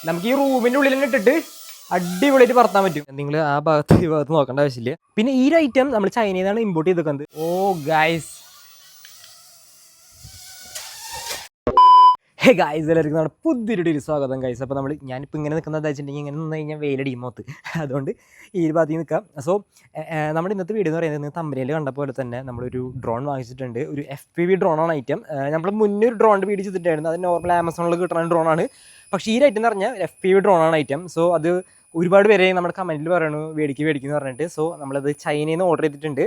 നമുക്ക് ഈ റൂമിൻ്റെ ഉള്ളിൽ തന്നെ ഇട്ടിട്ട് അടിപൊളിയായിട്ട് പറത്താൻ പറ്റും. നിങ്ങൾ ആ ഭാഗത്ത് ഈ ഭാഗത്ത് നോക്കേണ്ട ആവശ്യമില്ല. പിന്നെ ഈ ഒരു ഐറ്റം നമ്മൾ ചൈനയിൽ നിന്നാണ് ഇമ്പോർട്ട് ചെയ്തേക്കുന്നത്. ഓ ഗൈസ്, ഹേ ഗൈസ്, എല്ലാവർക്കും നമ്മുടെ പുതിയൊരു സ്വാഗതം ഗൈസ്. അപ്പോൾ ഞാനിപ്പോൾ ഇങ്ങനെ നിൽക്കുന്നത് വെച്ചിട്ടുണ്ടെങ്കിൽ ഇങ്ങനെ നിന്ന് കഴിഞ്ഞാൽ വെയിലടിയും മുഖത്ത്, അതുകൊണ്ട് ഈ ഒരു ഭാഗത്തേക്ക് നിൽക്കാം. സോ നമ്മുടെ ഇന്നത്തെ വീഡിയോ എന്ന് പറയുന്നത് തമ്പനയിൽ കണ്ട പോലെ തന്നെ നമ്മളൊരു ഡ്രോൺ വാങ്ങിച്ചിട്ടുണ്ട്. ഒരു FPV ഡ്രോണാണ് ഐറ്റം. നമ്മൾ മുന്നേ ഒരു ഡ്രോണിൻ്റെ വീഡിയോ ചെയ്തിട്ടായിരുന്നു. അത് നോർമൽ ആമസോണിൽ കിട്ടുന്ന ഡ്രോണാണ്. പക്ഷേ ഈ ഐറ്റം എന്ന് പറഞ്ഞാൽ FPV ഡ്രോണാണ് ഐറ്റം. സോ അത് ഒരുപാട് പേരെ നമ്മുടെ കമൻറ്റിൽ പറയണു മേടിക്കുന്നു പറഞ്ഞിട്ട്. സോ നമ്മളത് ചൈനയിൽ നിന്ന് ഓർഡർ ചെയ്തിട്ടുണ്ട്.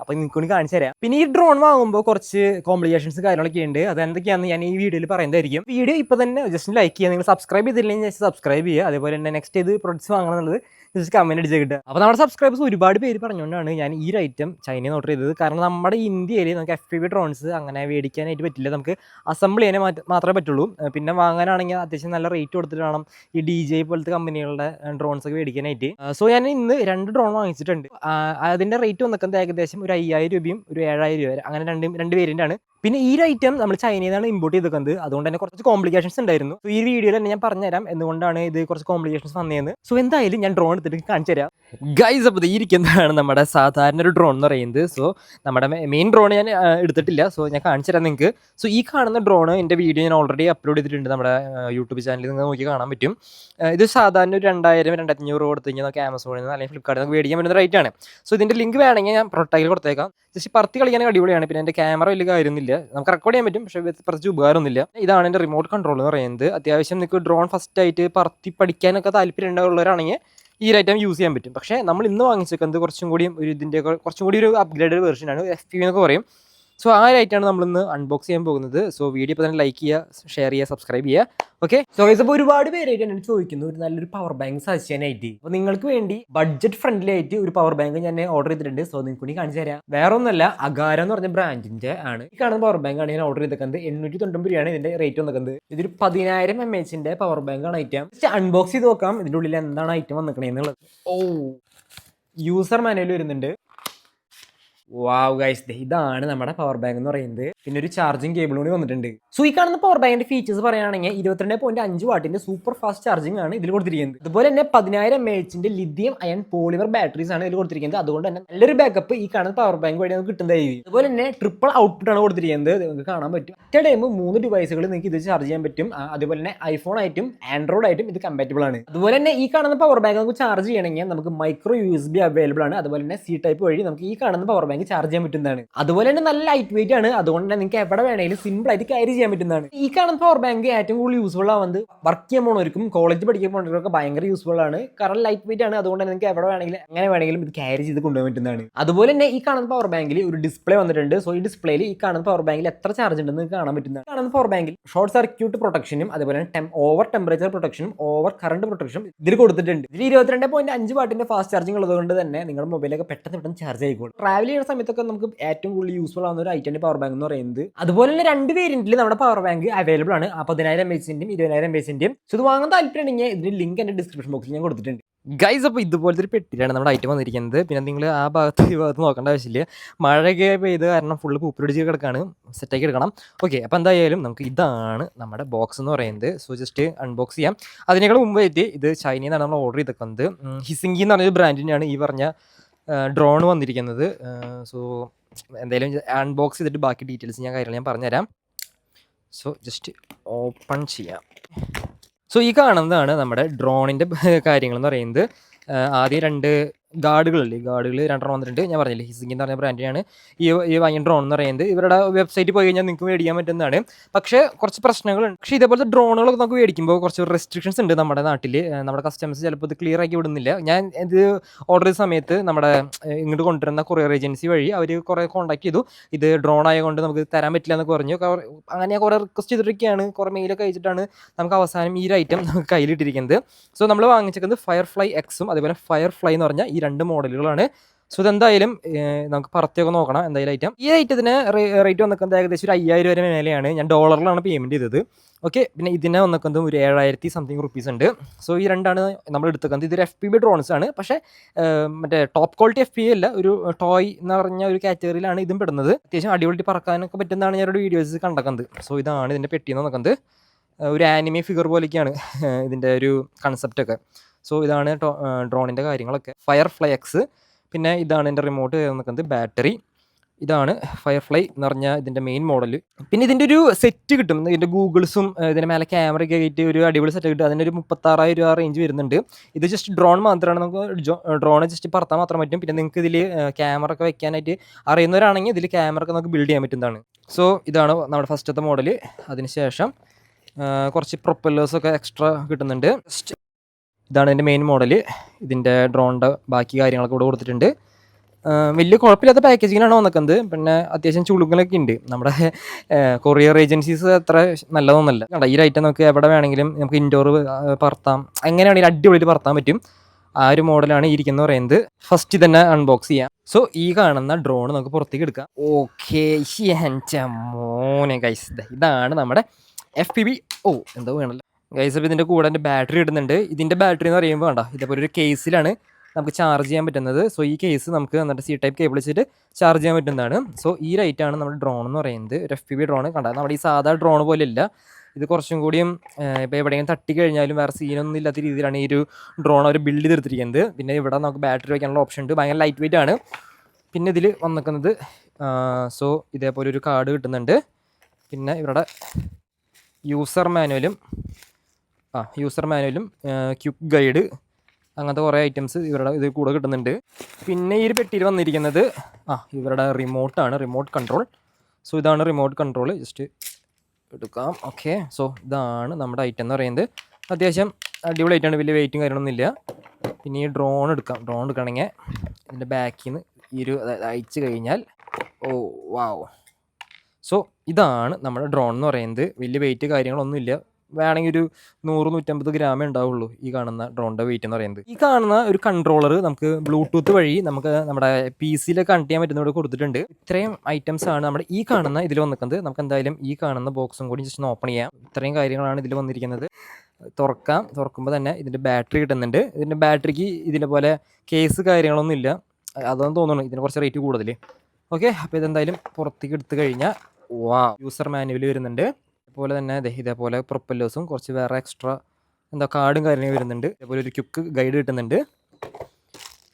അപ്പോൾ നിങ്ങൾക്ക് വേണ്ടി കാണിച്ചു തരാം. പിന്നെ ഈ ഡ്രോൺ വാങ്ങുമ്പോൾ കുറച്ച് കോംപ്ലിക്കേഷൻസ് കാര്യങ്ങളൊക്കെ ഉണ്ട്. അത് എന്തൊക്കെയാണെന്ന് ഞാൻ ഈ വീഡിയോയിൽ പറയുന്നതായിരിക്കും. വീഡിയോ ഇപ്പോൾ തന്നെ ജസ്റ്റ് ലൈക്ക് ചെയ്യുക. നിങ്ങൾ സബ്സ്ക്രൈബ് ചെയ്തില്ലെങ്കിൽ ജസ്റ്റ് സബ്സ്ക്രൈബ് ചെയ്യുക. അതേപോലെ തന്നെ നെക്സ്റ്റ് ഏത് പ്രൊഡക്ട്സ് വാങ്ങണം എന്നുള്ളത് ജസ്റ്റ് കമൻറ്റ് അടിച്ച് കിട്ടുക. അപ്പോൾ നമ്മുടെ സബ്സ്ക്രൈബേഴ്സ് ഒരുപാട് പേര് പറഞ്ഞുകൊണ്ടാണ് ഞാൻ ഈ ഒരു ഐറ്റം ചൈനയിൽ നിന്ന് ഓർഡർ ചെയ്തത്. കാരണം നമ്മുടെ ഇന്ത്യയിൽ നമുക്ക് FPV ഡ്രോൺസ് അങ്ങനെ മേടിക്കാനായിട്ട് പറ്റില്ല. നമുക്ക് അസംബിൾ ചെയ്യാനേ മാത്രമേ പറ്റുള്ളൂ. പിന്നെ വാങ്ങാനാണെങ്കിൽ അത്യാവശ്യം നല്ല റേറ്റ് കൊടുത്തിട്ട് വേണം ഈ DJI പോലത്തെ കമ്പനികളുടെ ഡ്രോൺസ് ഒക്കെ മേടിക്കാനായിട്ട്. സോ ഞാൻ ഇന്ന് 2 ഡ്രോൺ വാങ്ങിച്ചിട്ടുണ്ട്. അതിൻ്റെ റേറ്റ് വന്നിക്കുന്നത് ഏകദേശം ഒരു 5000 രൂപയും ഒരു 7000 രൂപ വരെ, അങ്ങനെ രണ്ട് വേരിയൻ്റ് ആണ്. പിന്നെ ഈ ഒരു ഐറ്റം നമ്മൾ ചൈനയിൽ നിന്നാണ് ഇമ്പോർട്ട് ചെയ്തേക്കുന്നത്. അതുകൊണ്ട് തന്നെ കുറച്ച് കോംപ്ലിക്കേഷൻസ് ഉണ്ടായിരുന്നു. സോ ഈ വീഡിയോയിൽ തന്നെ ഞാൻ പറഞ്ഞുതരാം എന്തുകൊണ്ടാണ് ഇത് കുറച്ച് കോംപ്ലിക്കേഷൻസ് വന്നതെന്ന്. സോ എന്തായാലും ഞാൻ ഡ്രോൺ എടുത്തിട്ട് കാണിച്ചു തരാം ഗൈസ്. അപ്പോൾ ഇരിക്കുന്നതാണ് നമ്മുടെ സാധാരണ ഒരു ഡ്രോൺ എന്ന് പറയുന്നത്. സോ നമ്മുടെ മെയിൻ ഡ്രോൺ ഞാൻ എടുത്തിട്ടില്ല. സോ ഞാൻ കാണിച്ചു തരാം നിങ്ങൾക്ക്. സോ ഈ കാണുന്ന ഡ്രോൺ എൻ്റെ വീഡിയോ ഞാൻ ഓൾറെഡി അപ്ലോഡ് ചെയ്തിട്ടുണ്ട് നമ്മുടെ യൂട്യൂബ് ചാനലിൽ നിങ്ങൾ നോക്കി കാണാൻ പറ്റും. ഇത് സാധാരണ ഒരു 2000-2500 കൊടുത്തു കഴിഞ്ഞാൽ നമുക്ക് ആമസോണിൽ നിന്ന് അല്ലെങ്കിൽ ഫ്ലിപ്കാർട്ടിൽ നിന്ന് മേടിക്കാൻ പറ്റുന്ന റേറ്റ് ആണ്. സോ ഇതിൻ്റെ ലിങ്ക് വേണമെങ്കിൽ ഞാൻ പ്രൊട്ടക്റ്റിൽ കൊടുത്തേക്കാം. ജസ്റ്റ് പറത്തി കളിക്കാൻ അടിപൊളിയാണ്. പിന്നെ എൻ്റെ ക്യാമറ വലിയ കാര്യമൊന്നുമില്ല, നമുക്ക് റെക്കോർഡ് ചെയ്യാൻ പറ്റും, പക്ഷേ പ്രത്യേകിച്ച് ഉപകാരമൊന്നുമില്ല. ഇതാണ് എൻ്റെ റിമോട്ട് കൺട്രോൾ എന്ന് പറയുന്നത്. അത്യാവശ്യം നിങ്ങൾക്ക് ഡ്രോൺ ഫസ്റ്റ് ആയിട്ട് പറത്തി പഠിക്കാനൊക്കെ താല്പര്യം ഉണ്ടാവുള്ളവരാണെങ്കിൽ ഈ ഒരു ഐറ്റം യൂസ് ചെയ്യാൻ പറ്റും. പക്ഷേ നമ്മൾ ഇന്ന് വാങ്ങിച്ചേക്കുന്നത് കുറച്ചും കൂടി ഒരു അപ്ഗ്രേഡഡ് വെർഷനാണ്, FPV എന്നൊക്കെ പറയും. സോ ആ ഒരു ഐറ്റമാണ് നമ്മളിന്ന് അൺബോക്സ് ചെയ്യാൻ പോകുന്നത്. സോ വീഡിയോ ഇപ്പോൾ തന്നെ ലൈക്ക് ചെയ്യുക, ഷെയർ ചെയ്യുക, സബ്സ്ക്രൈബ് ചെയ്യുക. ഓക്കെ. സോ ഗൈസ്, അപ്പോൾ ഒരുപാട് പേരായിട്ട് എന്നോട് ചോദിക്കുന്നു ഒരു നല്ലൊരു പവർ ബാങ്ക് സജസ്റ്റ് ചെയ്യാനായിട്ട്. അപ്പോൾ നിങ്ങൾക്ക് വേണ്ടി ബഡ്ജറ്റ് ഫ്രണ്ട്ലി ആയിട്ട് ഒരു പവർ ബാങ്ക് ഞാൻ ഓർഡർ ചെയ്തിട്ടുണ്ട്. സോ നിങ്ങൾക്ക് കൂടി കാണിച്ചു തരാം. വേറെ ഒന്നല്ല, അഗാര എന്ന് പറഞ്ഞ ബ്രാൻഡിന്റെ ആണ് ഈ കാണുന്ന പവർ ബാങ്ക് ആണ് ഞാൻ ഓർഡർ ചെയ്തിരിക്കുന്നത്. 890 രൂപയാണ് ഇതിന്റെ റേറ്റ് വന്നിരിക്കുന്നത്. ഇതൊരു 10000 mAh പവർ ബാങ്ക് ആണ് ഐറ്റം. ജസ്റ്റ് അൺബോക്സ് ചെയ്ത് നോക്കാം ഇതിന്റെ ഉള്ളിൽ എന്താണ് ഐറ്റം വന്നിരിക്കണേന്നുള്ളത്. ഓ, യൂസർ മാനുവൽ വരുന്നുണ്ട്. വാവ് ഗൈസ്, ഇതാണ് നമ്മുടെ പവർ ബാങ്ക് എന്ന് പറയുന്നത്. പിന്നെ ഒരു ചാർജിങ് കേബിൾ കൂടി വന്നിട്ടുണ്ട്. സോ ഈ കാണുന്ന പവർ ബാങ്കിന്റെ ഫീച്ചേഴ്സ് പറയുകയാണെങ്കിൽ 22.5 വാട്ടിന്റെ സൂപ്പർ ഫാസ്റ്റ് ചാർജിങ് ആണ് ഇതിൽ കൊടുത്തിരിക്കുന്നത്. അതുപോലെ തന്നെ 10000 mAh lithium ion polymer batteries ആണ് ഇതിൽ കൊടുത്തിരിക്കുന്നത്. അതുകൊണ്ട് തന്നെ നല്ലൊരു ബാക്കപ്പ് ഈ കാണുന്ന പവർ ബാങ്ക് വഴി നമുക്ക് കിട്ടുന്നതായിരിക്കും. അതുപോലെ തന്നെ ട്രിപ്പിൾ ഔട്ട്പുട്ട് ആണ് കൊടുത്തിരിക്കുന്നത്. നിങ്ങൾക്ക് കാണാൻ പറ്റും. ഒറ്റ ടൈം 3 ഡിവൈസുകൾ നിങ്ങൾക്ക് ഇത് ചാർജ് ചെയ്യാൻ പറ്റും. അതുപോലെ തന്നെ ഐഫോൺ ആയിട്ടും ആൻഡ്രോയിഡ് ആയിട്ടും ഇത് കമ്പാറ്റബിൾ ആണ്. അതുപോലെ തന്നെ ഈ കാണുന്ന പവർ ബാങ്ക് നമുക്ക് ചാർജ് ചെയ്യണമെങ്കിൽ നമുക്ക് മൈക്രോ USB അവൈലബിൾ ആണ്. അതുപോലെ തന്നെ C ടൈപ്പ് വഴി നമുക്ക് ഈ കാണുന്ന പവർ ബാങ്ക് ചാർജ് ചെയ്യാൻ പറ്റുന്നതാണ്. അതുപോലെ തന്നെ നല്ല ലൈറ്റ് വെയിറ്റ് ആണ്. അതുകൊണ്ട് തന്നെ നിങ്ങൾക്ക് എവിടെ വേണമെങ്കിലും സിമ്പിൾ ആയിട്ട് ക്യാരി ചെയ്യാൻ പറ്റുന്നതാണ്. ഈ കാണുന്ന പവർ ബാങ്ക് ഏറ്റവും കൂടുതൽ യൂസ്ഫുൾ ആവുന്നത് വർക്ക് ചെയ്യാൻ പോകുന്നവർക്കും കോളേജ് പഠിക്കാൻ പോകുന്നവർക്കൊക്കെ ഭയങ്കര യൂസ്ഫുൾ ആണ്. കാരണം ലൈറ്റ് വെയിറ്റ് ആണ്. അതുകൊണ്ട് തന്നെ നിങ്ങൾക്ക് എവിടെ വേണമെങ്കിലും എങ്ങനെ വേണമെങ്കിലും ഇത് ക്യാരി ചെയ്ത് കൊണ്ടുപോകാൻ പറ്റുന്നതാണ്. അതുപോലെ തന്നെ ഈ കാണുന്ന പവർ ബാങ്കിൽ ഒരു ഡിസ്പ്ലേ വന്നിട്ടുണ്ട്. സോ ഈ ഡിസ്പ്ലേയിൽ ഈ കാണുന്ന പവർ ബാങ്കിൽ എത്ര ചാർജ് ഉണ്ടെന്ന് കാണാൻ പറ്റുന്നതാണ്. കാണുന്ന പവർ ബാങ്കിൽ ഷോർട്ട് സർക്യൂട്ട് പ്രൊട്ടക്ഷനും അതുപോലെ തന്നെ ഓവർ ടെമ്പറേച്ചർ പ്രൊട്ടക്ഷനും ഓവർ കറണ്ട് പ്രൊട്ടക്ഷനും ഇതിൽ കൊടുത്തിട്ടുണ്ട്. ഇതിൽ 22.5 വാട്ടിന്റെ ഫാസ്റ്റ് ചാർജിങ് ഉള്ളതുകൊണ്ട് തന്നെ നിങ്ങളുടെ മൊബൈലൊക്കെ പെട്ടെന്ന് ചാർജ് ആയിക്കോളും. ട്രാവൽ ചെയ്യുന്ന സമയത്തൊക്കെ നമുക്ക് ഏറ്റവും കൂടുതൽ യൂസ്ഫുൾ ആവുന്ന ഒരു ഐറ്റം പവർ ബാങ്ക് എന്ന് പറയുന്നത്. അതുപോലെ തന്നെ 2 വേരിയന്റിൽ നമ്മുടെ പവർ ബാങ്ക് അവൈലബിൾ ആണ്. 10000 mAh-ന്റെയും 20000 mAh-ന്റെയും. സോ ഇത് വാങ്ങാൻ താല്പര്യമുണ്ടെങ്കിൽ ഇതിന്റെ ലിങ്ക് എന്റെ ഡിസ്ക്രിപ്ഷൻ ബോക്സിൽ ഞാൻ കൊടുത്തിട്ടുണ്ട് ഗൈസ്. അപ്പോൾ ഇതുപോലത്തെ ഒരു പെട്ടിയിലാണ് നമ്മുടെ ഐറ്റം വന്നിരിക്കുന്നത്. പിന്നെ നിങ്ങൾ ആ ഭാഗത്ത് ഈ ഭാഗത്ത് നോക്കേണ്ട ആവശ്യമില്ല. മഴയൊക്കെ പെയ്ത് കാരണം ഫുള്ള് പൂപ്പിടിച്ച് കിടക്കാണ്, സെറ്റാക്കി എടുക്കണം. ഓക്കെ, അപ്പോൾ എന്തായാലും നമുക്ക് ഇതാണ് നമ്മുടെ ബോക്സ് എന്ന് പറയുന്നത്. സോ ജസ്റ്റ് അൺബോക്സ് ചെയ്യാം. അതിനേക്കാൾ മുമ്പായിട്ട് ഇത് ചൈനയിൽ നിന്നാണ് നമ്മൾ ഓർഡർ ചെയ്തേക്കുന്നത്. ഹിസിങ്കി എന്ന് പറഞ്ഞൊരു ബ്രാൻഡിനാണ് ഈ പറഞ്ഞ ഡ്രോൺ വന്നിരിക്കുന്നത്. സോ എന്തായാലും അൺബോക്സ് ചെയ്തിട്ട് ബാക്കി ഡീറ്റെയിൽസ് കാര്യങ്ങൾ ഞാൻ പറഞ്ഞുതരാം. സോ ജസ്റ്റ് ഓപ്പൺ ചെയ്യാം. സോ ഈ കാണുന്നതാണ് നമ്മുടെ ഡ്രോണിൻ്റെ കാര്യങ്ങൾ എന്ന് പറയുന്നത്. ആദ്യം 2 ഗാർഡുകളില്ലേ, ഗാർഡുകൾ 2 വന്നിട്ടുണ്ട്. ഞാൻ പറഞ്ഞില്ലേ, ഹിസിങ്കി എന്ന് പറഞ്ഞ ബ്രാൻഡിനാണ് ഈ വാങ്ങിയ ഡ്രോൺ എന്ന് പറയുന്നത്. ഇവരുടെ വെബ്സൈറ്റിൽ പോയി കഴിഞ്ഞാൽ നിങ്ങൾക്ക് മേടിക്കാൻ പറ്റുന്നതാണ്. പക്ഷേ കുറച്ച് പ്രശ്നങ്ങളുണ്ട്. പക്ഷേ ഇതേപോലത്തെ ഡ്രോണുകളൊക്കെ നമുക്ക് മേടിക്കുമ്പോൾ കുറച്ച് റെസ്ട്രിക്ഷൻസ് ഉണ്ട് നമ്മുടെ നാട്ടിൽ. നമ്മുടെ കസ്റ്റമേഴ്സ് ചിലപ്പോൾ ഇത് ക്ലിയർ ആക്കി വിടുന്നില്ല. ഞാൻ ഇത് ഓർഡർ ചെയ്ത സമയത്ത് നമ്മുടെ ഇങ്ങോട്ട് കൊണ്ടുവരുന്ന കൊറിയർ ഏജൻസി വഴി അവർ കുറേ കോൺടാക്ട് ചെയ്തു. ഇത് ഡ്രോൺ ആയതുകൊണ്ട് നമുക്ക് തരാൻ പറ്റില്ല എന്നൊക്കെ പറഞ്ഞു. അങ്ങനെ കുറേ റിക്വസ്റ്റ് ചെയ്തിട്ടൊക്കെയാണ്, കുറേ മെയിലൊക്കെ അയച്ചിട്ടാണ് നമുക്ക് അവസാനം ഈ ഒരു ഐറ്റം നമുക്ക് കയ്യിലിട്ടിരിക്കുന്നത്. സോ നമ്മൾ വാങ്ങിച്ചിരിക്കുന്നത് ഫയർഫ്ലൈ എക്സും അതുപോലെ ഫയർഫ്ലൈ എന്ന് പറഞ്ഞാൽ ഈ 2 മോഡലുകളാണ്. സോ ഇതെന്തായാലും നമുക്ക് പറത്തിയൊക്കെ നോക്കണം എന്തായാലും ഐറ്റം. ഈ ഐറ്റത്തിന് റേറ്റ് വന്നിക്കുന്നത് ഏകദേശം ഒരു 5000 വരെ മേലെയാണ്. ഞാൻ ഡോളറിലാണ് പേയ്മെൻറ്റ് ചെയ്തത്. ഓക്കെ, പിന്നെ ഇതിനെ വന്നിക്കുന്നത് ഒരു 7000 സംതിങ് റുപ്പീസ് ഉണ്ട്. സോ ഈ 2ആണ് നമ്മൾ എടുത്തേക്കുന്നത്. ഇതൊരു FPV ഡ്രോൺസ് ആണ്. പക്ഷേ മറ്റേ ടോപ്പ് ക്വാളിറ്റി FPV അല്ല, ഒരു ടോയ് എന്ന് പറഞ്ഞ ഒരു കാറ്റഗറിയിലാണ് ഇതും പെടുന്നത്. അത്യാവശ്യം അടിപൊളി പറക്കാനൊക്കെ പറ്റുന്നതാണ് ഞാനൊരു വീഡിയോസ് കണ്ടക്കുന്നത്. സോ ഇതാണ് ഇതിൻ്റെ പെട്ടി എന്ന് നോക്കുന്നത്. ഒരു ആനിമേ ഫിഗർ പോലെയൊക്കെയാണ് ഇതിൻ്റെ ഒരു കൺസെപ്റ്റൊക്കെ. സോ ഇതാണ് ഡ്രോണിൻ്റെ കാര്യങ്ങളൊക്കെ. Firefly X. പിന്നെ ഇതാണ് എൻ്റെ റിമോട്ട് നിൽക്കുന്നത്. ബാറ്ററി ഇതാണ് ഫയർഫ്ലൈ എന്ന് പറഞ്ഞാൽ ഇതിൻ്റെ മെയിൻ മോഡൽ. പിന്നെ ഇതിൻ്റെ ഒരു സെറ്റ് കിട്ടും, ഇതിൻ്റെ ഗൂഗിൾസും ഇതിൻ്റെ മേലെ ക്യാമറയൊക്കെ ആയിട്ട് ഒരു അടിപൊളി സെറ്റ് കിട്ടും. അതിൻ്റെ ഒരു 36,000 രൂപ റേഞ്ച് വരുന്നുണ്ട്. ഇത് ജസ്റ്റ് ഡ്രോൺ മാത്രമാണ്, നമുക്ക് ഡ്രോൺ ജസ്റ്റ് പറത്താൻ മാത്രം പറ്റും. പിന്നെ നിങ്ങൾക്ക് ഇതിൽ ക്യാമറ ഒക്കെ വെക്കാനായിട്ട് അറിയുന്നവരാണെങ്കിൽ ഇതിൽ ക്യാമറ ഒക്കെ നമുക്ക് ബിൽഡ് ചെയ്യാൻ പറ്റുന്നതാണ്. സോ ഇതാണ് നമ്മുടെ ഫസ്റ്റത്തെ മോഡൽ. അതിനുശേഷം കുറച്ച് പ്രൊപ്പല്ലേഴ്സൊക്കെ എക്സ്ട്രാ കിട്ടുന്നുണ്ട്. ഇതാണ് ഇതിൻ്റെ മെയിൻ മോഡൽ. ഇതിൻ്റെ ഡ്രോണിൻ്റെ ബാക്കി കാര്യങ്ങളൊക്കെ ഇവിടെ കൊടുത്തിട്ടുണ്ട്. വലിയ കുഴപ്പമില്ലാത്ത പാക്കേജിങ്ങിനാണ് വന്നിക്കുന്നത്. പിന്നെ അത്യാവശ്യം ചുളുക്കലൊക്കെ ഉണ്ട്. നമ്മുടെ കൊറിയർ ഏജൻസീസ് അത്ര നല്ലതൊന്നുമല്ല. കണ്ട ഈ ഐറ്റം നമുക്ക് എവിടെ വേണമെങ്കിലും നമുക്ക് ഇൻഡോർ പറത്താം, എങ്ങനെയാണെങ്കിലും അടിപൊളിയിൽ പറത്താൻ പറ്റും. ആ ഒരു മോഡലാണ് ഇരിക്കുന്നത് പറയുന്നത്. ഫസ്റ്റ് തന്നെ അൺബോക്സ് ചെയ്യാം. സോ ഈ കാണുന്ന ഡ്രോൺ നമുക്ക് പുറത്തേക്ക് എടുക്കാം. ഓക്കെ, മോനെ ഗൈസ്, ഇതാണ് നമ്മുടെ FPV. എന്തോ വേണമല്ലോ ഗൈസ്. അപ്പോൾ ഇതിൻ്റെ കൂടെ എൻ്റെ ബാറ്ററി ഇടുന്നുണ്ട്. ഇതിൻ്റെ ബാറ്ററി എന്ന് പറയുമ്പോൾ വേണ്ട, ഇതേപോലെ ഒരു കേസിലാണ് നമുക്ക് ചാർജ് ചെയ്യാൻ പറ്റുന്നത്. സോ ഈ കേസ് നമുക്ക് എന്നിട്ട് C ടൈപ്പ് കേബിൾ വെച്ചിട്ട് ചാർജ് ചെയ്യാൻ പറ്റുന്നതാണ്. സോ ഈ റൈറ്റാണ് നമ്മുടെ ഡ്രോൺ എന്ന് പറയുന്നത്. ഒരു FPV ഡ്രോൺ. കണ്ട നമ്മുടെ ഈ സാധാ ഡ്രോൺ പോലെ ഇല്ല, ഇത് കുറച്ചും കൂടിയും ഇപ്പോൾ എവിടെയെങ്കിലും തട്ടിക്കഴിഞ്ഞാലും വേറെ സീനൊന്നും ഇല്ലാത്ത രീതിയിലാണ് ഈ ഒരു ഡ്രോൺ അവർ ബിൽഡ് ചെയ്തെടുത്തിരിക്കുന്നത്. പിന്നെ ഇവിടെ നമുക്ക് ബാറ്ററി വയ്ക്കാനുള്ള ഓപ്ഷൻ ഉണ്ട്. ഭയങ്കര ലൈറ്റ് വെയിറ്റ് ആണ്. പിന്നെ ഇതിൽ വന്നിരിക്കുന്നത് സോ ഇതേപോലെ ഒരു കാർഡ് കിട്ടുന്നുണ്ട്. പിന്നെ ഇവരുടെ യൂസർ മാനുവലും ക്വിക്ക് ഗൈഡ്, അങ്ങനത്തെ കുറേ ഐറ്റംസ് ഇവരുടെ ഇത് കൂടെ കിട്ടുന്നുണ്ട്. പിന്നെ ഈ ഒരു പെട്ടിയിൽ വന്നിരിക്കുന്നത് ഇവരുടെ റിമോട്ടാണ്, റിമോട്ട് കൺട്രോൾ. സോ ഇതാണ് റിമോട്ട് കൺട്രോൾ. ജസ്റ്റ് എടുക്കാം. ഓക്കെ, സോ ഇതാണ് നമ്മുടെ ഐറ്റം എന്ന് പറയുന്നത്. അത്യാവശ്യം അടിപൊളി ഐറ്റമാണ്, വലിയ വെയിറ്റും കാര്യങ്ങളൊന്നുമില്ല. പിന്നെ ഈ ഡ്രോൺ എടുക്കാം. ഡ്രോൺ എടുക്കണമെങ്കിൽ ഇതിൻ്റെ ബാക്കിൽ നിന്ന് ഈ ഒരു അയച്ചു കഴിഞ്ഞാൽ വാവ്. സോ ഇതാണ് നമ്മുടെ ഡ്രോൺ എന്ന് പറയുന്നത്. വലിയ വെയിറ്റ് കാര്യങ്ങളൊന്നുമില്ല. വേണമെങ്കിൽ ഒരു 100-150 ഗ്രാമേ ഉണ്ടാവുള്ളൂ ഈ കാണുന്ന ഡ്രോണിൻ്റെ വെയിറ്റ് എന്ന് പറയുന്നത്. ഈ കാണുന്ന ഒരു കൺട്രോളർ നമുക്ക് ബ്ലൂടൂത്ത് വഴി നമുക്ക് നമ്മുടെ PC-യിൽ കണക്ട് ചെയ്യാൻ പറ്റുന്നവിടെ കൊടുത്തിട്ടുണ്ട്. ഇത്രയും ഐറ്റംസ് ആണ് നമ്മുടെ ഈ കാണുന്ന ഇതിൽ വന്നിരിക്കുന്നത്. നമുക്ക് എന്തായാലും ഈ കാണുന്ന ബോക്സും കൂടി ജസ്റ്റ് ഓപ്പൺ ചെയ്യാം. ഇത്രയും കാര്യങ്ങളാണ് ഇതിൽ വന്നിരിക്കുന്നത്. തുറക്കുമ്പോൾ തന്നെ ഇതിൻ്റെ ബാറ്ററി കിട്ടുന്നുണ്ട്. ഇതിൻ്റെ ബാറ്ററിക്ക് ഇതിനെ പോലെ കേസ് കാര്യങ്ങളൊന്നും ഇല്ല, അതൊന്നും തോന്നുന്നു. ഇതിന് കുറച്ച് റേറ്റ് കൂടുതൽ. ഓക്കെ, അപ്പോൾ ഇതെന്തായാലും പുറത്തേക്ക് എടുത്തു കഴിഞ്ഞാൽ യൂസർ മാനുവൽ വരുന്നുണ്ട്. അതുപോലെ തന്നെ ഇതേപോലെ പ്രൊപ്പല്ലേഴ്സും കുറച്ച് വേറെ എക്സ്ട്രാ കാർഡും കാര്യങ്ങളും വരുന്നുണ്ട്. അതേപോലെ ഒരു ക്വിക്ക് ഗൈഡ് കിട്ടുന്നുണ്ട്.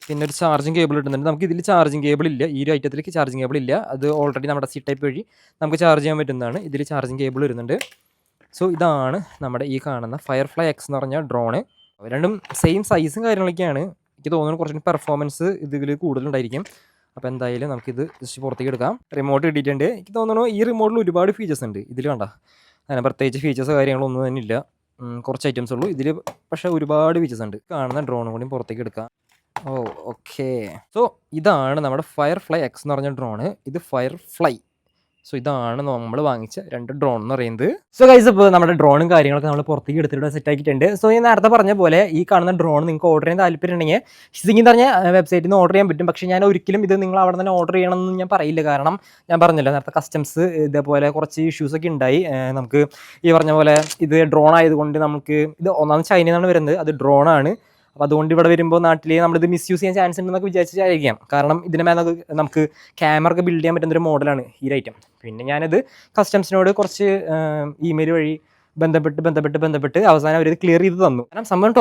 പിന്നെ ഒരു ചാർജിങ് കേബിൾ കിട്ടുന്നുണ്ട്. നമുക്ക് ഇതിൽ ചാർജിങ് കേബിൾ ഇല്ല, ഈ ഒരു ഐറ്റത്തിലേക്ക് ചാർജിങ് കേബിൾ ഇല്ല. അത് ഓൾറെഡി നമ്മുടെ C ടൈപ്പ് വഴി നമുക്ക് ചാർജ് ചെയ്യാൻ പറ്റുന്നതാണ്. ഇതിൽ ചാർജിങ് കേബിൾ വരുന്നുണ്ട്. സോ ഇതാണ് നമ്മുടെ ഈ കാണുന്ന ഫയർഫ്ലൈ എക്സ് എന്ന് പറഞ്ഞ ഡ്രോണ്. രണ്ടും സെയിം സൈസും കാര്യങ്ങളൊക്കെയാണ്. എനിക്ക് തോന്നുന്നു കുറച്ചും പെർഫോമൻസ് ഇതിൽ കൂടുതലുണ്ടായിരിക്കും. അപ്പോൾ എന്തായാലും നമുക്കിത് ജസ്റ്റ് പുറത്തേക്ക് എടുക്കാം. റിമോട്ട് കിട്ടിയിട്ടുണ്ട്. എനിക്ക് തോന്നുന്നു ഈ റിമോട്ടിൽ ഒരുപാട് ഫീച്ചേഴ്സ് ഉണ്ട്. ഇതിൽ കണ്ട അങ്ങനെ പ്രത്യേകിച്ച് ഫീച്ചേഴ്സ് കാര്യങ്ങളൊന്നും തന്നെ ഇല്ല, കുറച്ച് ഐറ്റംസ് ഉള്ളൂ. ഇതിൽ പക്ഷേ ഒരുപാട് ഫീച്ചേഴ്സ് ഉണ്ട്. കാണുന്ന ഡ്രോണും കൂടി പുറത്തേക്ക് എടുക്കാം. ഓക്കെ, സോ ഇതാണ് നമ്മുടെ ഫയർഫ്ലൈ എക്സ് എന്ന് പറഞ്ഞ ഡ്രോണ്. ഇത് ഫയർഫ്ലൈ. സോ ഇതാണ് നമ്മൾ വാങ്ങിച്ച 2 ഡ്രോൺ എന്ന് പറയുന്നത്. സോ ഗൈസ്, ഇപ്പോൾ നമ്മുടെ ഡ്രോണും കാര്യങ്ങളൊക്കെ നമ്മൾ പുറത്തേക്ക് എടുത്തിട്ട് സെറ്റ് ആക്കിയിട്ടുണ്ട്. സോ ഞാൻ നേരത്തെ പറഞ്ഞ പോലെ ഈ കാണുന്ന ഡ്രോൺ നിങ്ങൾക്ക് ഓർഡർ ചെയ്യാൻ താല്പര്യം ഉണ്ടെങ്കിൽ ഷിസിങ് എന്ന് പറഞ്ഞ വെബ്സൈറ്റിൽ നിന്ന് ഓർഡർ ചെയ്യാൻ പറ്റും. പക്ഷേ ഞാൻ ഒരിക്കലും ഇത് നിങ്ങൾ അവിടെ തന്നെ ഓർഡർ ചെയ്യണമെന്ന് ഞാൻ പറയില്ല. കാരണം ഞാൻ പറഞ്ഞല്ലോ നേരത്തെ കസ്റ്റംസ് ഇതേപോലെ കുറച്ച് ഇഷ്യൂസൊക്കെ ഉണ്ടായി. നമുക്ക് ഈ പറഞ്ഞ പോലെ ഇത് ഡ്രോൺ ആയതുകൊണ്ട് നമുക്ക് ഇത് ഒന്നാമത് ചൈനയിൽ നിന്നാണ് വരുന്നത്, അത് ഡ്രോണാണ്. അപ്പോൾ അതുകൊണ്ട് ഇവിടെ വരുമ്പോൾ നാട്ടിൽ നമ്മളിത് മിസ്യൂസ് ചെയ്യാൻ ചാൻസ് ഉണ്ടെന്നൊക്കെ വിചാരിച്ചായിരിക്കാം. കാരണം ഇതിന് മേലെ നമുക്ക് ക്യാമറ ഒക്കെ ബിൽഡ് ചെയ്യാൻ പറ്റുന്നൊരു മോഡലാണ് ഈ ഐറ്റം. പിന്നെ ഞാനത് കസ്റ്റംസിനോട് കുറച്ച് ഇമെയിൽ വഴി ബന്ധപ്പെട്ട് അവസാനം അവരിത് ക്ലിയർ ചെയ്ത് തന്നു. കാരണം സംഭവം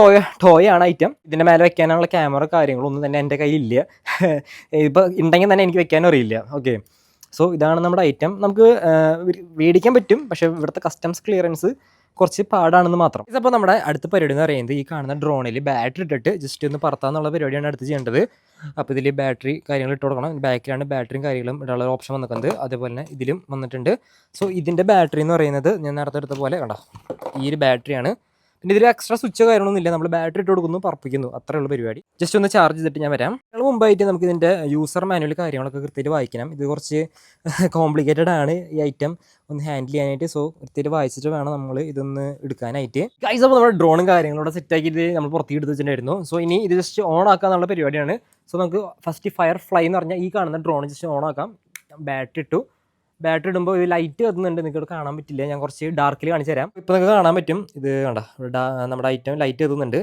ടോയാണ് ഐറ്റം. ഇതിൻ്റെ മേലെ വെക്കാനുള്ള ക്യാമറ കാര്യങ്ങളൊന്നും തന്നെ എൻ്റെ കയ്യിലില്ല. ഇപ്പോൾ ഉണ്ടെങ്കിൽ തന്നെ എനിക്ക് വെക്കാനും അറിയില്ല. ഓക്കെ, സോ ഇതാണ് നമ്മുടെ ഐറ്റം. നമുക്ക് മേടിക്കാൻ പറ്റും, പക്ഷേ ഇവിടുത്തെ കസ്റ്റംസ് ക്ലിയറൻസ് കുറച്ച് പാടാണെന്ന് മാത്രം. ഇതിപ്പോൾ നമ്മുടെ അടുത്ത പരിപാടി എന്ന് പറയുന്നത് ഈ കാണുന്ന ഡ്രോണിൽ ബാറ്ററി ഇട്ടിട്ട് ജസ്റ്റ് ഒന്ന് പറത്താന്നുള്ള പരിപാടിയാണ് അടുത്ത് ചെയ്യേണ്ടത്. അപ്പോൾ ഇതിൽ ബാറ്ററി കാര്യങ്ങൾ ഇട്ട് കൊടുക്കണം. ബാക്കിലാണ് ബാറ്ററിയും കാര്യങ്ങളും ഇടാനുള്ള ഓപ്ഷൻ വന്നിട്ടുണ്ട്. അതേപോലെ തന്നെ ഇതിലും വന്നിട്ടുണ്ട്. സോ ഇതിൻ്റെ ബാറ്ററി എന്ന് പറയുന്നത് ഞാൻ നേരത്തെ എടുത്ത പോലെ കണ്ടോ, ഈ ഒരു ബാറ്ററിയാണ്. പിന്നെ ഇതിൽ എക്സ്ട്രാ സ്വിച്ച് കാര്യങ്ങളൊന്നും ഇല്ല, നമ്മൾ ബാറ്ററി ഇട്ട് കൊടുക്കുന്നു, പറപ്പിക്കുന്നു, അത്രയുള്ള പരിപാടി. ജസ്റ്റ് ഒന്ന് ചാർജ് ചെയ്തിട്ട് ഞാൻ വരാം. ഞങ്ങൾ മുമ്പായിട്ട് നമുക്ക് ഇതിൻ്റെ യൂസർ മാനുവൽ കാര്യങ്ങളൊക്കെ കൃത്യമായിട്ട് വായിക്കണം. ഇത് കുറച്ച് കോംപ്ലിക്കേറ്റഡ് ആണ് ഈ ഐറ്റം ഒന്ന് ഹാൻഡിൽ ചെയ്യാനായിട്ട്. സോ കൃത്യമായിട്ട് വായിച്ചിട്ട് വേണം നമ്മൾ ഇതൊന്ന് എടുക്കാനായിട്ട്. ഗൈസ്, അപ്പോൾ നമ്മുടെ ഡ്രോണും കാര്യങ്ങളോടെ സെറ്റാക്കിയിട്ട് നമ്മൾ പുറത്തേക്ക് എടുത്ത് വെച്ചിട്ടുണ്ടായിരുന്നു. സോ ഇനി ഇത് ജസ്റ്റ് ഓൺ ആക്കാന്നുള്ള പരിപാടിയാണ്. സോ നമുക്ക് ഫസ്റ്റ് ഫയർഫ്ലൈ എന്ന് പറഞ്ഞാൽ ഈ കാണുന്ന ഡ്രോൺ ജസ്റ്റ് ഓൺ ആക്കാം. ബാറ്ററി ഇട്ടു. ബാറ്ററി ഇടുമ്പോൾ ഇത് ലൈറ്റ് കത്തുന്നുണ്ട്, നിങ്ങൾക്ക് കാണാൻ പറ്റില്ല. ഞാൻ കുറച്ച് ഡാർക്കിൽ കാണിച്ചു തരാം. ഇപ്പോൾ നിങ്ങൾക്ക് കാണാൻ പറ്റും. ഇത് കണ്ട നമ്മുടെ ഐറ്റം ലൈറ്റ് കത്തുന്നുണ്ട്.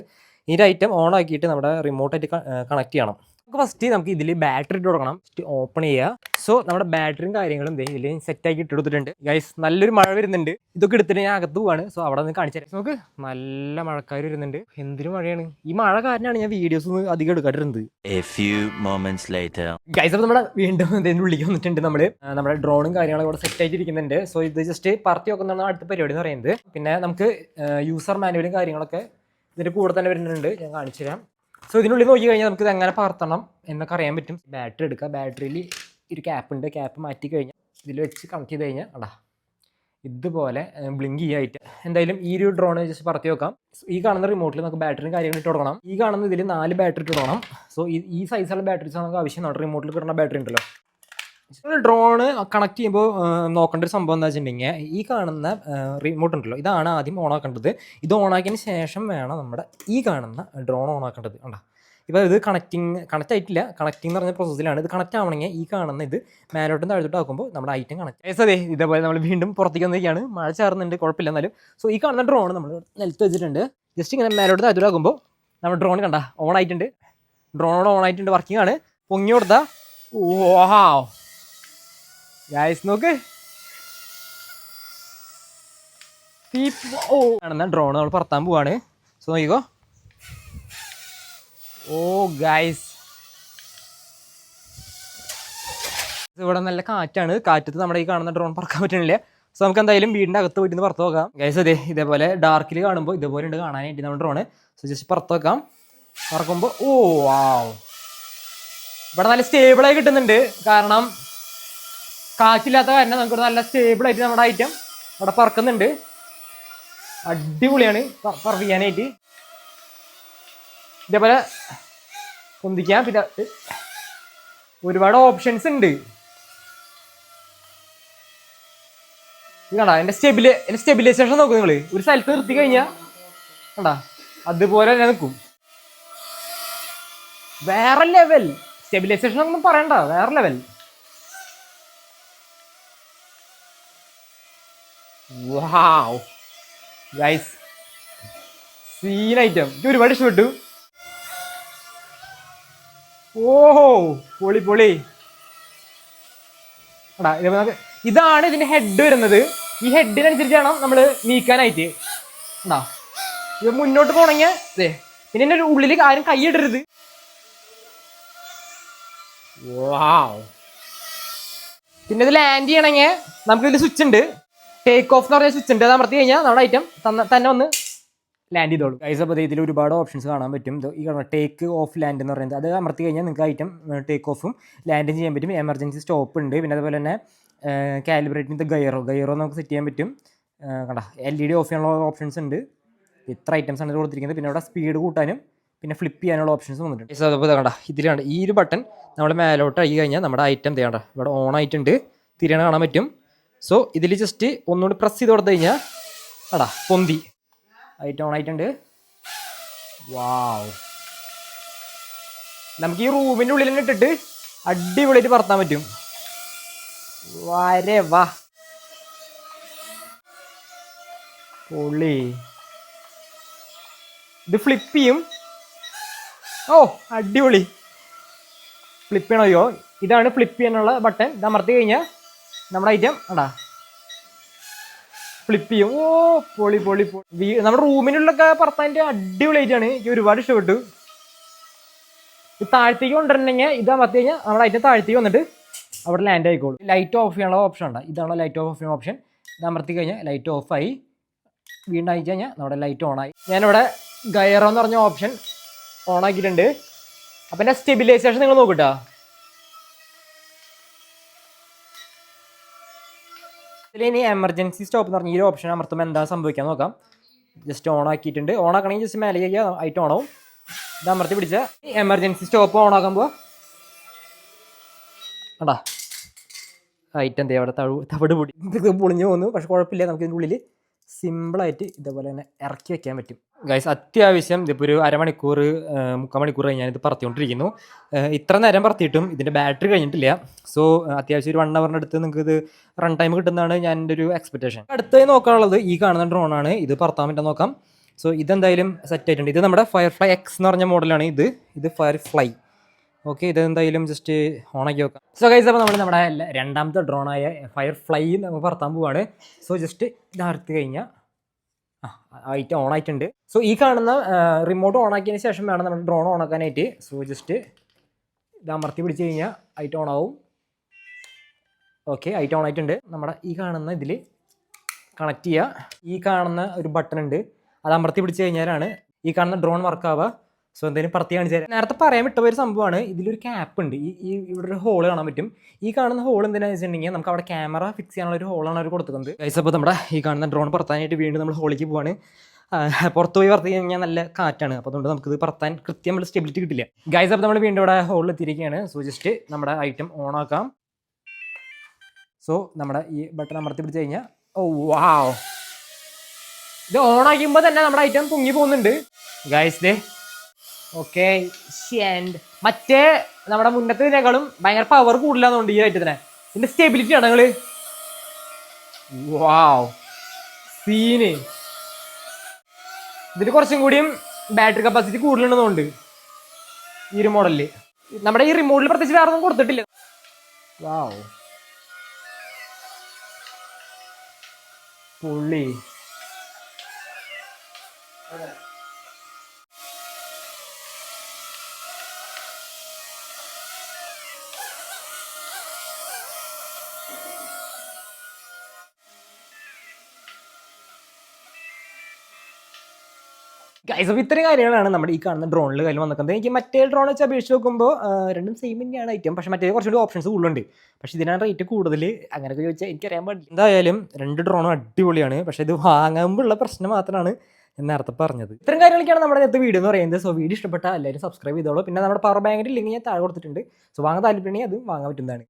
ഈ ഐറ്റം ഓൺ ആക്കിയിട്ട് നമ്മുടെ റിമോട്ടായിട്ട് കണക്ട് ചെയ്യണം. നമുക്ക് ഫസ്റ്റ് നമുക്ക് ഇതിൽ ബാറ്ററി ഇട്ട് കൊടുക്കണം. ഫസ്റ്റ് ഓപ്പൺ ചെയ്യുക. സോ നമ്മുടെ ബാറ്ററിയും കാര്യങ്ങളും ഇതിൽ സെറ്റാക്കി ഇട്ട് കൊടുത്തിട്ടുണ്ട് ഗൈസ്. നല്ലൊരു മഴ വരുന്നുണ്ട്. ഇതൊക്കെ എടുത്തിട്ട് ഞാൻ അകത്ത് പോവാണ്. സോ അവിടെ നിന്ന് കാണിച്ചു തരാം. നമുക്ക് നല്ല മഴക്കാർ വരുന്നുണ്ട്. എന്തൊരു മഴയാണ്. ഈ മഴ കാരണമാണ് ഞാൻ വീഡിയോസ് ഒന്നും അധികം എടുക്കാതിരുന്നത്. ഗൈസ് അപ്പോൾ നമ്മുടെ വീണ്ടും ഇതിൻ്റെ ഉള്ളിലേക്ക് വന്നിട്ടുണ്ട്. നമ്മുടെ ഡ്രോണും കാര്യങ്ങളും ഇവിടെ സെറ്റ് ആയിട്ടിരിക്കുന്നുണ്ട്. സോ ഇത് ജസ്റ്റ് പറത്തി വെക്കുന്നതാണ് അടുത്ത പരിപാടി എന്ന് പറയുന്നത്. പിന്നെ നമുക്ക് യൂസർ മാനുവലും കാര്യങ്ങളൊക്കെ ഇതിൻ്റെ കൂടെ തന്നെ വരുന്നുണ്ട്. ഞാൻ കാണിച്ചു തരാം. സോ ഇതിനുള്ളിൽ നോക്കി കഴിഞ്ഞാൽ നമുക്ക് ഇത് എങ്ങനെ പകർത്തണം എന്നൊക്കെ അറിയാൻ പറ്റും. ബാറ്ററി എടുക്കുക. ബാറ്ററിയിൽ ഒരു ക്യാപ്പ് ഉണ്ട്. ക്യാപ്പ് മാറ്റി കഴിഞ്ഞാൽ ഇതിൽ വെച്ച് കണക്ട് ചെയ്ത് കഴിഞ്ഞാൽ അടാ ഇതുപോലെ ബ്ലിങ്ക് ചെയ്യായിട്ട് എന്തായാലും ഈ ഒരു ഡ്രോൺ ജസ്റ്റ് പറത്തി വെക്കാം. ഈ കാണുന്ന റിമോട്ടിൽ നമുക്ക് ബാറ്ററിയും കാര്യങ്ങളും ഇട്ട് കൊടുക്കണം. ഈ കാണുന്ന ഇതിൽ 4 ബാറ്ററി ഇട്ട് കൊടുക്കണം. സോ ഈ സൈസുള്ള ബാറ്ററീസ് നമുക്ക് ആവശ്യം. നമ്മുടെ റിമോട്ടിൽ കിട്ടുന്ന ബാറ്ററി ഉണ്ടല്ലോ. ഡ്രോണ് കണക്ട് ചെയ്യുമ്പോൾ നോക്കേണ്ട ഒരു സംഭവം എന്താ വെച്ചിട്ടുണ്ടെങ്കിൽ ഈ കാണുന്ന റിമോട്ട് ഉണ്ടല്ലോ, ഇതാണ് ആദ്യം ഓൺ ആക്കേണ്ടത്. ഇത് ഓൺ ആക്കിയതിന് ശേഷം വേണം നമ്മുടെ ഈ കാണുന്ന ഡ്രോൺ ഓൺ ആക്കേണ്ടത്. കണ്ടാ ഇപ്പോൾ ഇത് കണക്ട് ആയിട്ടില്ല. കണക്റ്റിംഗ് എന്ന് പറഞ്ഞ പ്രോസസ്സിലാണ്. ഇത് കണക്ട് ആവണമെങ്കിൽ ഈ കാണുന്ന ഇത് മേലോട്ടും താഴത്തോട്ടും ആക്കുമ്പോൾ നമ്മുടെ ഐറ്റം കണക്ട്. അതെ ഇതേപോലെ നമ്മൾ വീണ്ടും പുറത്തേക്ക് വന്നിരിക്കുകയാണ്. മഴ ചാറുന്നുണ്ട്, കുഴപ്പമില്ല എന്നാലും. സോ ഈ കാണുന്ന ഡ്രോൺ നമ്മൾ നിലത്ത് വെച്ചിട്ടുണ്ട്. ജസ്റ്റ് ഇങ്ങനെ മേലോട്ട് താഴത്തോട്ട് ആക്കുമ്പോൾ നമ്മുടെ ഡ്രോൺ കണ്ട ഓൺ ആയിട്ടുണ്ട്. ഡ്രോണോട് ഓൺ ആയിട്ടുണ്ട്, വർക്കിംഗ് ആണ്. പൊങ്ങി കൊടുത്താൽ ഓഹാ ഗൈസ് നോക്ക്. കാണുന്ന ഡ്രോൺ നമ്മൾ പറത്താൻ പോവാണ്. സോ നോക്കിക്കോ. ഓ ഗൈസ് ഇവിടെ നല്ല കാറ്റാണ്. കാറ്റത്ത് നമ്മുടെ ഈ കാണുന്ന ഡ്രോൺ പറക്കാൻ പറ്റണില്ല. സോ നമുക്ക് എന്തായാലും വീടിൻ്റെ അകത്ത് പോയിട്ട് പറത്ത് നോക്കാം ഗൈസ്. അതെ ഇതേപോലെ ഡാർക്കിൽ കാണുമ്പോൾ ഇതേപോലെ ഉണ്ട് കാണാനായിട്ട് നമ്മുടെ ഡ്രോണ്. സോ ജസ്റ്റ് പറത്ത് വെക്കാം. പറക്കുമ്പോൾ ഓ വാവ് ഇവിടെ നല്ല സ്റ്റേബിളായി കിട്ടുന്നുണ്ട്. കാരണം കാറ്റില്ലാത്ത കാരണം നമുക്ക് നല്ല സ്റ്റേബിളായിട്ട് നമ്മുടെ ഐറ്റം അവിടെ പറക്കുന്നുണ്ട്. അടിപൊളിയാണ് പറവ് ചെയ്യാനായിട്ട്. ഇതേപോലെ പൊന്തിക്കാൻ പിന്നെ ഒരുപാട് ഓപ്ഷൻസ് ഉണ്ട്. ഇത് കണ്ടാ എൻ്റെ സ്റ്റെബിലൈസേഷൻ നോക്കും നിങ്ങൾ. ഒരു സ്ഥലത്ത് നിർത്തി കഴിഞ്ഞാൽ കണ്ടാ അതുപോലെ തന്നെ നിൽക്കും. വേറെ ലെവൽ സ്റ്റെബിലൈസേഷൻ ഒന്നും പറയണ്ട, വേറെ level. Wow guys scene item. എനിക്ക് ഒരുപാട് ഇഷ്ടപ്പെട്ടു. ഓഹോ പൊളി പൊളി. എടാ ഇതാണ് ഇതിന്റെ ഹെഡ് വരുന്നത്. ഈ ഹെഡിനനുസരിച്ചാണ് നമ്മൾ നീക്കാനായിട്ട്. ഉണ്ടാ ഇത് മുന്നോട്ട് പോണെങ്കിൽ അതെ. പിന്നെ എൻ്റെ ഉള്ളിൽ ആരും കൈയിടരുത്. വാവ്. പിന്നെ ഇത് ലാൻഡ് ചെയ്യണമെങ്കിൽ നമുക്കിതിൽ സ്വിച്ച് ഉണ്ട്. ടേക്ക് ഓഫ് എന്ന് പറഞ്ഞ സ്വിച്ച് ഉണ്ട്. അത് അമർത്തി കഴിഞ്ഞാൽ നമ്മുടെ ഐറ്റം തന്നെ ഒന്ന് ലാൻഡ് ചെയ്തോളൂ ഗൈസ്. അപ്പോൾ ഇതിൽ ഒരുപാട് ഓപ്ഷൻസ് കാണാൻ പറ്റും. ഈ ടേക്ക് ഓഫ് ലാൻഡ് എന്ന് പറയുന്നത് അത് അമർത്തി കഴിഞ്ഞാൽ നിങ്ങൾക്ക് ഐറ്റം ടേക്ക് ഓഫും ലാൻഡും ചെയ്യാൻ പറ്റും. എമർജൻസി സ്റ്റോപ്പ് ഉണ്ട്. പിന്നെ അതുപോലെ തന്നെ കാലിബ്രേറ്റിംഗ് ഗൈറോ നമുക്ക് സെറ്റ് ചെയ്യാൻ പറ്റും. കണ്ട LED ഓഫ് ചെയ്യാനുള്ള ഓപ്ഷൻസ് ഉണ്ട്. ഇത്ര ഐറ്റംസ് ആണ് കൊടുത്തിരിക്കുന്നത്. പിന്നെ ഇവിടെ സ്പീഡ് കൂട്ടാനും പിന്നെ ഫ്ലിപ്പ് ചെയ്യാനുള്ള ഓപ്ഷൻസ് വന്നിട്ടുണ്ട്. അപ്പോൾ കണ്ട ഇതിലാണ് ഈ ഒരു ബട്ടൺ നമ്മൾ മേലോട്ട് ആയി കഴിഞ്ഞാൽ നമ്മുടെ ഐറ്റം തേണ്ട ഇവിടെ ഓൺ ആയിട്ടുണ്ട്. തിരിയണ കാണാൻ പറ്റും. സോ ഇതിൽ ജസ്റ്റ് ഒന്നുകൂടി പ്രസ് ചെയ്ത് കൊടുത്തു കഴിഞ്ഞാൽ അടാ പൊന്തി ഐറ്റം ഓൺ ആയിട്ടുണ്ട്. വാവ്. നമുക്ക് ഈ റൂമിൻ്റെ ഉള്ളിൽ തന്നെ ഇട്ടിട്ട് അടിപൊളിയായിട്ട് പറത്താൻ പറ്റും. വരെ വാ പൊളി. ഇത് ഫ്ലിപ്പ് ചെയ്യും. ഓ അടിപൊളി. ഫ്ലിപ്പ് ചെയ്യണോ? ഇതാണ് ഫ്ലിപ്പ് ചെയ്യാനുള്ള ബട്ടൺ. ഇത് അമർത്തി കഴിഞ്ഞാൽ നമ്മുടെ ഐറ്റം അടാ ഫ്ലിപ്പ് ചെയ്യും. ഓ പൊളി പൊളി പൊളി. നമ്മുടെ റൂമിനുള്ളൊക്കെ പറത്താൻ്റെ അടിപൊളിയായിട്ടാണ്. എനിക്ക് ഒരുപാട് ഇഷ്ടപ്പെട്ടു. ഇത് താഴത്തേക്ക് കൊണ്ടുവരണമെങ്കിൽ ഇത് അമർത്തി കഴിഞ്ഞാൽ നമ്മുടെ ഐറ്റം താഴത്തേക്ക് വന്നിട്ട് അവിടെ ലാൻഡ് ആയിക്കോളും. ലൈറ്റ് ഓഫ് ചെയ്യാനുള്ള ഓപ്ഷൻ ഉണ്ട്. ഇതാണ് ലൈറ്റ് ഓഫ് ചെയ്യുന്ന ഓപ്ഷൻ. ഇത് അമർത്തി കഴിഞ്ഞാൽ ലൈറ്റ് ഓഫായി. വീണ്ടും അയച്ചു കഴിഞ്ഞാൽ നമ്മുടെ ലൈറ്റ് ഓണായി. ഞാനിവിടെ ഗൈറോ എന്ന് പറഞ്ഞ ഓപ്ഷൻ ഓൺ ആക്കിയിട്ടുണ്ട്. അപ്പം എൻ്റെ സ്റ്റെബിലൈസേഷൻ നിങ്ങൾ നോക്കട്ടോ. ഇതിലിനി എമർജൻസി സ്റ്റോപ്പ് എന്ന് പറഞ്ഞ ഈ ഒരു ഓപ്ഷൻ അമർത്തുമ്പോൾ എന്താ സംഭവിക്കാൻ നോക്കാം. ജസ്റ്റ് ഓൺ ആക്കിയിട്ടുണ്ട്. ഓൺ ആക്കണമെങ്കിൽ ജസ്റ്റ് മേലെ ചെയ്യുക ഐറ്റം ഓണാവും. ഇത് അമർത്തി പിടിച്ച എമർജൻസി സ്റ്റോപ്പ് ഓൺ ആക്കുമ്പോൾ അടാ ഐറ്റം എന്തേ അവിടെ തവിട് പൊടി ഇത് പൊളിഞ്ഞു പോകുന്നു. പക്ഷെ കുഴപ്പമില്ല, നമുക്ക് ഇതിൻ്റെ ഉള്ളിൽ സിമ്പിളായിട്ട് ഇതേപോലെ തന്നെ ഇറക്കി വെക്കാൻ പറ്റും ഗൈസ്. അത്യാവശ്യം ഇതിപ്പോൾ ഒരു അരമണിക്കൂർ 3/4 മണിക്കൂർ ഞാനിത് പറത്തിക്കൊണ്ടിരിക്കുന്നു. ഇത്ര നേരം പറത്തിയിട്ടും ഇതിൻ്റെ ബാറ്ററി കഴിഞ്ഞിട്ടില്ല. സോ അത്യാവശ്യം ഒരു 1 ഹവറിൻ്റെ അടുത്ത് നിങ്ങൾക്ക് ഇത് റൺ ടൈം കിട്ടുന്നതാണ് ഞാൻ എൻ്റെ ഒരു എക്സ്പെക്റ്റേഷൻ. അടുത്തായി നോക്കാനുള്ളത് ഈ കാണുന്ന ഡ്രോണാണ്. ഇത് പറത്താൻ പറ്റാൻ നോക്കാം. സോ ഇതെന്തായാലും സെറ്റ് ആയിട്ടുണ്ട്. ഇത് നമ്മുടെ ഫയർഫ്ലൈ X എന്ന് പറഞ്ഞ മോഡലാണ്. ഇത് ഫയർഫ്ലൈ ഓക്കെ, ഇതെന്തായാലും ജസ്റ്റ് ഓണാക്കി വെക്കാം. സോ ഗൈസ്, അപ്പോൾ നമ്മൾ നമ്മുടെ രണ്ടാമത്തെ ഡ്രോണായ ഫയർ ഫ്ലൈ നമ്മൾ പറത്താൻ പോവാണ്. സോ ജസ്റ്റ് ഇതർത്ത് കഴിഞ്ഞാൽ ആയിട്ട് ഓൺ ആയിട്ടുണ്ട്. സോ ഈ കാണുന്ന റിമോട്ട് ഓൺ ആക്കിയതിന് ശേഷം വേണം നമ്മുടെ ഡ്രോൺ ഓൺ ആക്കാനായിട്ട്. സോ ജസ്റ്റ് ഇത് അമർത്തി പിടിച്ച് കഴിഞ്ഞാൽ ഐറ്റ് ഓൺ ആവും. ഓക്കെ, ഐറ്റ് ഓൺ ആയിട്ടുണ്ട്. നമ്മുടെ ഈ കാണുന്ന ഇതിൽ കണക്ട് ചെയ്യുക. ഈ കാണുന്ന ഒരു ബട്ടൺ ഉണ്ട്, അത് അമർത്തി പിടിച്ച് കഴിഞ്ഞാലാണ് ഈ കാണുന്ന ഡ്രോൺ വർക്ക് ആവുക. സോ എന്തെങ്കിലും പറത്തി കാണിച്ചു തരാം. നേരത്തെ പറയാൻ വിട്ട ഒരു സംഭവമാണ്, ഇതിലൊരു ക്യാപ്പ് ഉണ്ട്. ഇവിടെ ഒരു ഹോൾ കാണാൻ പറ്റും. ഈ കാണുന്ന ഹോൾ എന്തിനാണെന്ന് വെച്ചിട്ടുണ്ടെങ്കിൽ നമുക്ക് അവിടെ ക്യാമറ ഫിക്സ് ചെയ്യാനുള്ള ഒരു ഹോളാണ് അവർ കൊടുക്കുന്നത്. ഗൈസ്, അപ്പോൾ നമ്മുടെ ഈ കാണുന്ന ഡ്രോൺ പറത്താനായിട്ട് വീണ്ടും നമ്മൾ ഹോളിലേക്ക് പോവാണ്. പുറത്ത് പോയി പറത്തി കഴിഞ്ഞാൽ നല്ല കാറ്റാണ്, അപ്പോൾ അതുകൊണ്ട് നമുക്കിത് പറത്താൻ കൃത്യമായിട്ട് സ്റ്റെബിലിറ്റി കിട്ടില്ല. ഗൈസ്, അപ്പോൾ നമ്മൾ വീണ്ടും ഇവിടെ ഹോളിൽ എത്തിയിരിക്കുകയാണ്. സോ ജസ്റ്റ് നമ്മുടെ ഐറ്റം ഓൺ ആക്കാം. സോ നമ്മുടെ ഈ ബട്ടൺ അമർത്തി പിടിച്ച് കഴിഞ്ഞാൽ വാവ്, ഇത് ഓൺ ആക്കുമ്പോൾ തന്നെ നമ്മുടെ ഐറ്റം പൊങ്ങി പോകുന്നുണ്ട് ഗൈസ്. ദേ ഓക്കെ, മറ്റേ നമ്മുടെ മുന്നത്തേതിനേക്കാളും ഭയങ്കര പവർ കൂടുതലാന്നുണ്ട് ഈ ഐറ്റത്തിന്. ഇതിന്റെ സ്റ്റെബിലിറ്റി ആണ് ഞങ്ങള്. വാവ്, സീന്. ഇതിൽ കുറച്ചും കൂടിയും ബാറ്ററി കപ്പാസിറ്റി കൂടുതലുണ്ടെന്നുണ്ട് ഈ ഒരു മോഡലില്. നമ്മുടെ ഈ റിമോട്ടിൽ പ്രത്യേകിച്ച് വേറെ ഒന്നും കൊടുത്തിട്ടില്ല. വാവ്, പുള്ളി. ഗൈസ്, അപ്പോൾ ഇത്രയും കാര്യങ്ങളാണ് നമ്മുടെ ഈ കാണുന്ന ഡ്രോണിൽ കയ്യിൽ വന്നിരിക്കുന്നത്. എനിക്ക് മറ്റേ ഡ്രോൺ വെച്ച് അപേക്ഷിച്ച് നോക്കുമ്പോൾ രണ്ടും സെയിം തന്നെയാണ് ഐറ്റം. പക്ഷേ മറ്റേ കുറച്ചുകൂടി ഓപ്ഷൻസ് കൂടുതലുണ്ട്. പക്ഷേ ഇതിനാണ് റേറ്റ് കൂടുതൽ. അങ്ങനെയൊക്കെ ചോദിച്ചാൽ എനിക്കറിയാൻ പാടില്ല. എന്തായാലും രണ്ട് ഡ്രോണും അടിപൊളിയാണ്. പക്ഷേ ഇത് വാങ്ങുമ്പോൾ ഉള്ള പ്രശ്നം മാത്രമാണ് ഞാൻ നേരത്തെ പറഞ്ഞത്. ഇത്തരം കാര്യങ്ങളൊക്കെയാണ് നമ്മുടെ നേരത്തെ വീഡിയോ എന്ന് പറയുന്നത്. സോ വീഡിയോ ഇഷ്ടപ്പെട്ടാൽ എല്ലാവരും സബ്സ്ക്രൈബ് ചെയ്തോളൂ. പിന്നെ നമ്മുടെ പവർ ബാങ്കിൻ്റെ ലിങ്ക് ഞാൻ താഴെ കൊടുത്തിട്ടുണ്ട്. സോ വാങ്ങാൻ താല്പര്യമുണ്ടെങ്കിൽ അത് വാങ്ങാൻ പറ്റുന്നതാണ്.